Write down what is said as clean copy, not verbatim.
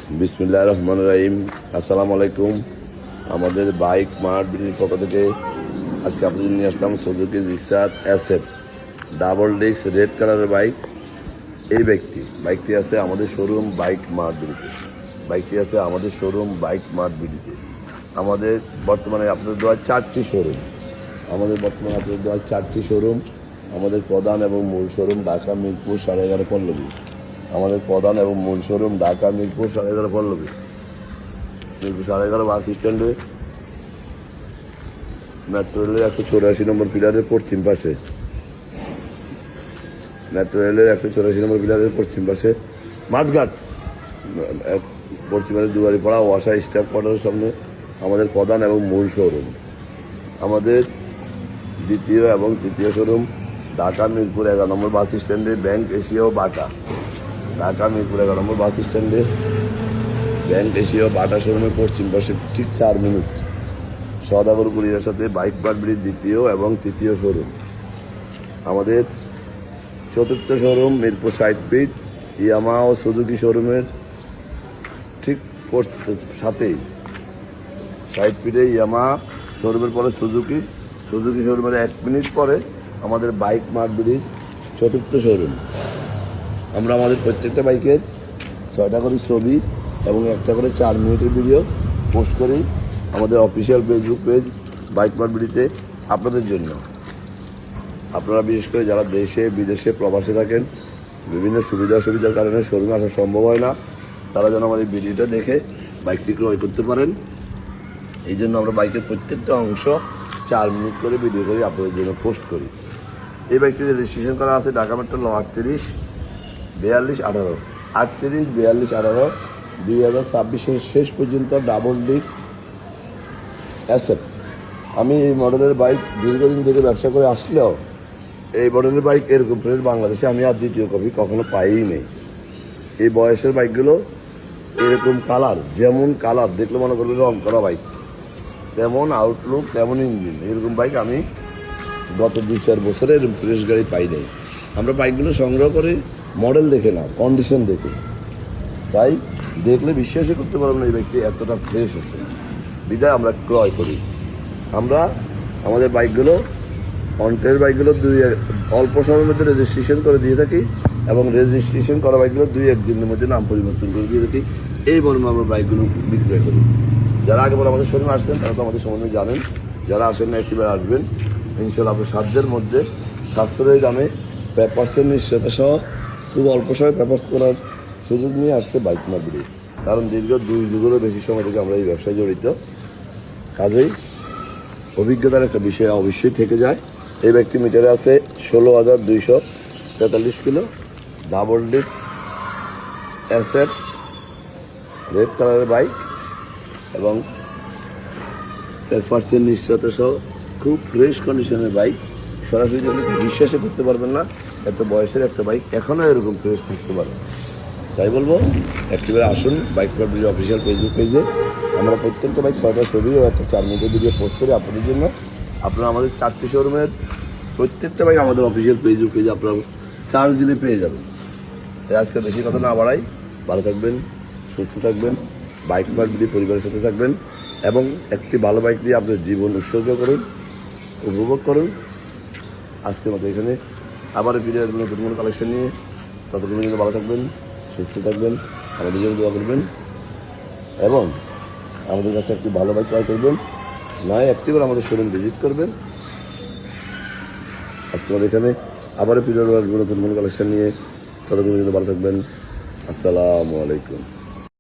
বিসমিল্লাহির রহমানির রহিম। আসসালামু আলাইকুম। আমাদের বাইক মার্ট বিডির পক্ষ থেকে আজকে আপনাদের নিয়ে আসলাম Suzuki Gixxer SF double disc red কালারের বাইক। এই বাইকটি আছে আমাদের শোরুম বাইক মার্ট বিডিতে। আমাদের বর্তমানে আপনাদের দেওয়া চারটি শোরুম। আমাদের প্রধান এবং মূল শোরুম ঢাকা মিরপুর 11.5 পল্লবী। মিরপুর 11.5 বাস স্ট্যান্ডে মেট্রো রেলের 184 নম্বর পিলারের পশ্চিম পাশে মাঠঘাট পশ্চিমের দুয়ারিপাড়া ওয়াসা স্টাফ কোয়ার্টারের সামনে আমাদের প্রধান এবং মূল শোরুম। আমাদের দ্বিতীয় এবং তৃতীয় শোরুম ঢাকা মিরপুর 11 নম্বর বাস স্ট্যান্ডে ব্যাংক এশিয়া ও বাটা। শোরুমের পশ্চিম পাশে ঠিক 4 মিনিট সওদাগর কুরিয়ার সাথে বাইক মার্ট দ্বিতীয় এবং তৃতীয় শোরুম। আমাদের চতুর্থ শোরুম মিরপুর 60 ফিট ইয়ামাহা ও সুজুকি শোরুমের ঠিক সাথেই 60 ফিটে ইয়ামাহা শোরুমের পরে সুজুকি শোরুমের 1 মিনিট পরে আমাদের বাইক মার্ট বিডির চতুর্থ শোরুম। আমরা আমাদের প্রত্যেকটা বাইকের 6টা করে ছবি এবং 1টা করে 4 মিনিটের ভিডিও পোস্ট করি আমাদের official Facebook page bike mart বিডিতে আপনাদের জন্য। আপনারা বিশেষ করে যারা দেশে বিদেশে প্রবাসে থাকেন, বিভিন্ন সুবিধার কারণে শোরুমে আসা সম্ভব হয় না, তারা যেন আমার এই ভিডিওটা দেখে বাইকটি ক্রয় করতে পারেন। এই জন্য আমরা বাইকের প্রত্যেকটা অংশ 4 মিনিট করে ভিডিও করি আপনাদের জন্য পোস্ট করি। এই বাইকটি রেজিস্ট্রেশন করা আছে ঢাকা মেট্রো 384218 2026 শেষ পর্যন্ত ডাবল ডিস্ক অ্যাসেট। আমি এই মডেলের বাইক দীর্ঘদিন থেকে ব্যবসা করে আসলেও এই মডেলের বাইক এরকম ফ্রেশ বাংলাদেশে আমি আর দ্বিতীয় কপি কখনো পাইই নেই। এই বয়সের বাইকগুলো এরকম কালার, যেমন কালার দেখলে মনে করবে রং করা বাইক, তেমন আউটলুক, তেমন ইঞ্জিন, এরকম বাইক আমি গত 2-4 বছরে এরকম ফ্রেশ গাড়ি পাই নাই। আমরা বাইকগুলো সংগ্রহ করে মডেল দেখে না, কন্ডিশন দেখে, তাই দেখলে বিশ্বাসই করতে পারবো না এই বাইকটি এতটা ফ্রেশ আছে, বিদায় আমরা ক্রয় করি। আমরা আমাদের বাইকগুলো অল্প সময়ের মধ্যে রেজিস্ট্রেশন করে দিয়ে থাকি এবং রেজিস্ট্রেশন করা বাইকগুলো 2-1 দিনের মধ্যে নাম পরিবর্তন করে দিয়ে থাকি। এই মর্মে আমরা বাইকগুলো বিক্রয় করি। যারা আগেবার আমাদের শোরুমে আসছেন তারা তো আমাদের সম্বন্ধে জানেন, যারা আসেন না একটিবার আসবেন। ইনশাল্লাহ আপনার সাধ্যের মধ্যে সাশ্রয়ী দামে পেপারসের নিশ্চয়তা সহ খুব অল্প সময় পেপারস করার সুযোগ নিয়ে আসছে বাইক মার্ট বিডি। কারণ দীর্ঘ 2 যুগেরও বেশি সময় থেকে আমরা এই ব্যবসায় জড়িত, কাজেই অভিজ্ঞতার একটা বিষয় অবশ্যই থেকে যায়। এই বাইকটি মিটারে আছে 16,243 kilo, double disc asset red কালারের বাইক এবং পেপারসের নিশ্চয়তা সহ খুব ফ্রেশ কন্ডিশনের বাইক। সরাসরি যদি বিশ্বাসই করতে পারবেন না এত বয়সের একটা বাইক এখনও এরকম ফ্রেশ থাকতে পারে। তাই বলবো একটিবার আসুন bike mart BD official Facebook পেজে। আমরা প্রত্যেকটা বাইক 6টা ছবি ও একটা 4 মিনিটের ভিডিও পোস্ট করি আপনাদের জন্য। আপনারা আমাদের 4টি শোরুমের প্রত্যেকটা বাইক আমাদের অফিসিয়াল ফেসবুক পেজে আপনারা চার্জ দিলে পেয়ে যাবেন। তাই আজকে বেশি কথা না বাড়াই, ভালো থাকবেন, সুস্থ থাকবেন, বাইক মার্ট বিডি পরিবারের সাথে থাকবেন এবং একটি ভালো বাইক নিয়ে আপনার জীবন উৎসর্গ করুন, উপভোগ করুন। আজকের মতো এখানে আবার ফিরে আসবেন নতুন কোনো কালেকশন নিয়ে। ততক্ষণ পর্যন্ত ভালো থাকবেন, সুস্থ থাকবেন, আমাদের জন্য দোয়া করবেন এবং আমাদের কাছে একটি ভালো বাইক ক্রয় করবেন, নয় একটিবার আমাদের শোরুম ভিজিট করবেন। আজকে আমাদের এখানে আবারও ফিরে আসবেন নতুন কোনো কালেকশন নিয়ে। ততক্ষণ পর্যন্ত ভালো থাকবেন। আসসালামু আলাইকুম।